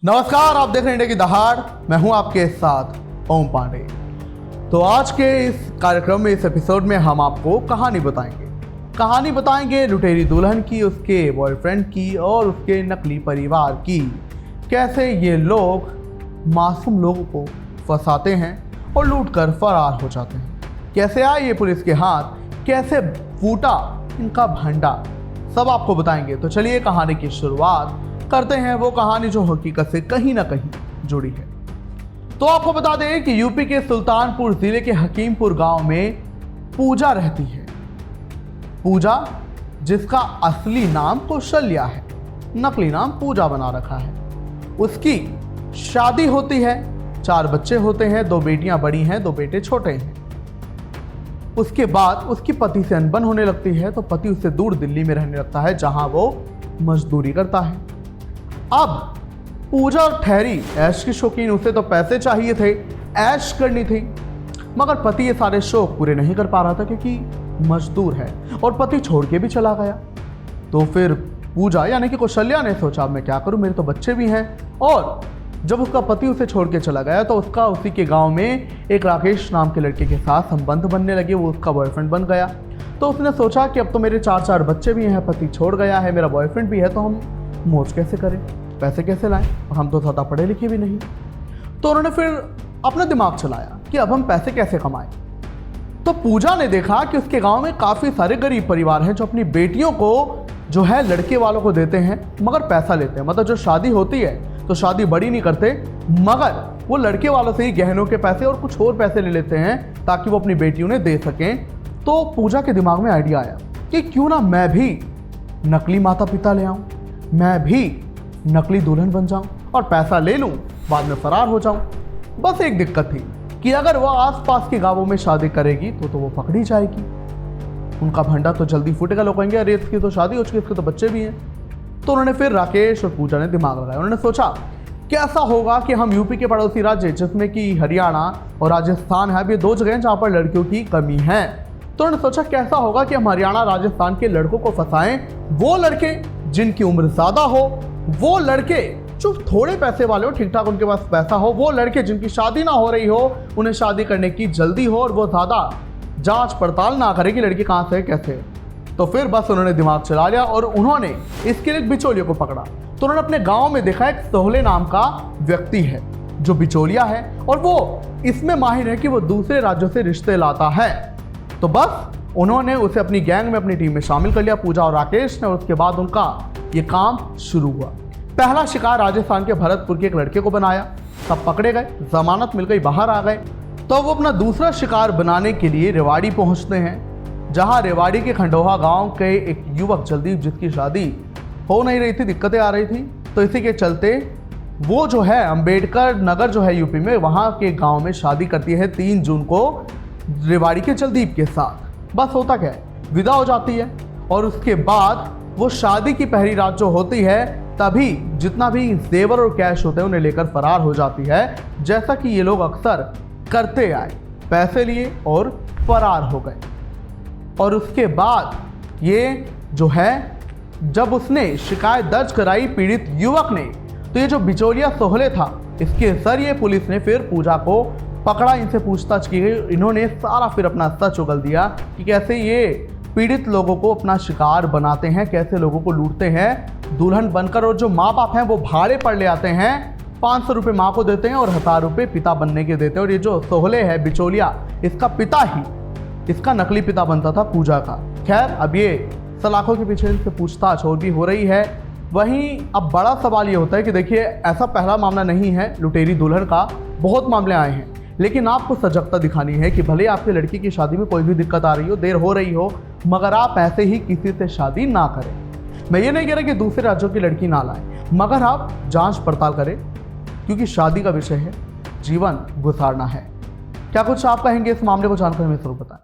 नमस्कार, आप देख रहे हैं इंडिया की दहाड़। मैं हूं आपके साथ ओम पांडे। तो आज के इस कार्यक्रम में, इस एपिसोड में हम आपको कहानी बताएंगे लुटेरी दुल्हन की, उसके बॉयफ्रेंड की और उसके नकली परिवार की। कैसे ये लोग मासूम लोगों को फंसाते हैं और लूट कर फरार हो जाते हैं। कैसे आए ये पुलिस के हाथ, कैसे फूटा इनका भंडा, सब आपको बताएंगे। तो चलिए कहानी की शुरुआत करते हैं। वो कहानी जो हकीकत से कहीं ना कहीं जुड़ी है। तो आपको बता दें कि यूपी के सुल्तानपुर जिले के हकीमपुर गांव में पूजा रहती है। पूजा, जिसका असली नाम कौशल्या है, नकली नाम पूजा बना रखा है। उसकी शादी होती है, 4 बच्चे होते हैं, 2 बेटियां बड़ी हैं, 2 बेटे छोटे हैं। उसके बाद उसकी पति से अनबन होने लगती है, तो पति उससे दूर दिल्ली में रहने लगता है, जहां वो मजदूरी करता है। अब पूजा ठहरी ऐश की शौकीन। उसे तो पैसे चाहिए थे, ऐश करनी थी, मगर पति ये सारे शौक पूरे नहीं कर पा रहा था क्योंकि मजदूर है और पति छोड़ के भी चला गया। तो फिर पूजा यानी कि कौशल्या ने सोचा, अब मैं क्या करूं, मेरे तो बच्चे भी हैं। और जब उसका पति उसे छोड़ के चला गया तो उसका उसी के गांव में एक राकेश नाम के लड़के के साथ संबंध बनने लगे। वो उसका बॉयफ्रेंड बन गया। तो उसने सोचा कि अब तो मेरे 4 बच्चे भी हैं, पति छोड़ गया है, मेरा बॉयफ्रेंड भी है, तो हम मौज कैसे करें, पैसे कैसे लाएं, और हम तो ज़्यादा पढ़े लिखे भी नहीं। तो उन्होंने फिर अपना दिमाग चलाया कि अब हम पैसे कैसे कमाएं। तो पूजा ने देखा कि उसके गांव में काफ़ी सारे गरीब परिवार हैं जो अपनी बेटियों को जो है लड़के वालों को देते हैं, मगर पैसा लेते हैं। मतलब जो शादी होती है तो शादी बड़ी नहीं करते, मगर वो लड़के वालों से ही गहनों के पैसे और कुछ और पैसे ले लेते हैं ताकि वो अपनी बेटियों ने दे सकें। तो पूजा के दिमाग में आइडिया आया कि क्यों ना मैं भी नकली माता पिता ले आऊं, मैं भी नकली दुल्हन बन जाऊं और पैसा ले लूं, बाद में फरार हो जाऊं। बस एक दिक्कत थी कि अगर वह आसपास के गांवों में शादी करेगी तो वो पकड़ी जाएगी, उनका भंडा तो जल्दी फूटेगा। लोग कहेंगे अरे इसकी तो शादी हो चुकी है, इसके तो बच्चे भी हैं। तो उन्होंने फिर राकेश और पूजा ने दिमाग लगाया। उन्होंने सोचा कैसा होगा कि हम यूपी के पड़ोसी राज्य जिसमें कि हरियाणा और राजस्थान है, ये 2 जगह हैं जहाँ पर लड़कियों की कमी है। तो उन्होंने सोचा कैसा होगा कि हम हरियाणा राजस्थान के लड़कों को फंसाएं, वो लड़के जिनकी उम्र ज़्यादा हो, वो लड़के जो थोड़े पैसे वाले हो, ठीक ठाक उनके पास पैसा हो, वो लड़के जिनकी शादी ना हो रही हो, उन्हें शादी करने की जल्दी हो और वो ज़्यादा जांच पड़ताल ना करे कि लड़की कहाँ से है, कैसे है। तो फिर बस उन्होंने दिमाग चला लिया और उन्होंने इसके लिए एक बिचौलिए को पकड़ा। तो उन्होंने अपने गांव में देखा एक सोहले नाम का व्यक्ति है जो बिचौलिया है और वो इसमें माहिर है कि वो दूसरे राज्यों से रिश्ते लाता है। तो बस उन्होंने उसे अपनी गैंग में, अपनी टीम में शामिल कर लिया, पूजा और राकेश ने। और उसके बाद उनका ये काम शुरू हुआ। पहला शिकार राजस्थान के भरतपुर के एक लड़के को बनाया, सब पकड़े गए, जमानत मिल गई, बाहर आ गए। तो वो अपना दूसरा शिकार बनाने के लिए रेवाड़ी पहुंचते हैं, जहां रेवाड़ी के खंडोहा गांव के एक युवक जल्दी, जिसकी शादी हो नहीं रही थी, दिक्कतें आ रही थी। तो इसी के चलते वो जो है अंबेडकर नगर जो है यूपी में, वहां के गांव में शादी करती है 3 जून को रेवाड़ी के जलदीप के साथ। बस होता क्या है, विदा हो जाती है और उसके बाद वो शादी की पहली रात जो होती है, तभी जितना भी जेवर और कैश होते हैं उन्हें लेकर फरार हो जाती है, जैसा कि ये लोग अक्सर करते आए। पैसे लिए और फरार हो गए। और उसके बाद ये जो है, जब उसने शिकायत दर्ज कराई पीड़ित युवक ने, तो ये जो बिचौलिया सोहले था, इसके जरिए पुलिस ने फिर पूजा को पकड़ा, इनसे पूछताछ की गई। इन्होंने सारा फिर अपना सच उगल दिया कि कैसे ये पीड़ित लोगों को अपना शिकार बनाते हैं, कैसे लोगों को लूटते हैं दुल्हन बनकर। और जो माँ बाप हैं वो भाड़े पर ले आते हैं, 500 रुपये माँ को देते हैं और 1000 रुपये पिता बनने के देते हैं। और ये जो सोहले है बिचौलिया, इसका पिता ही इसका नकली पिता बनता था पूजा का। खैर, अब ये सलाखों के पीछे इनसे पूछताछ और भी हो रही है। वहीं अब बड़ा सवाल ये होता है कि देखिए, ऐसा पहला मामला नहीं है लुटेरी दुल्हन का, बहुत मामले आए हैं। लेकिन आपको सजगता दिखानी है कि भले आपकी लड़की की शादी में कोई भी दिक्कत आ रही हो, देर हो रही हो, मगर आप ऐसे ही किसी से शादी ना करें। मैं ये नहीं कह रहा कि दूसरे राज्यों की लड़की ना लाएं, मगर आप जांच पड़ताल करें, क्योंकि शादी का विषय है, जीवन गुजारना है। क्या कुछ आप कहेंगे इस मामले को जानकर हमें जरूर बताएं।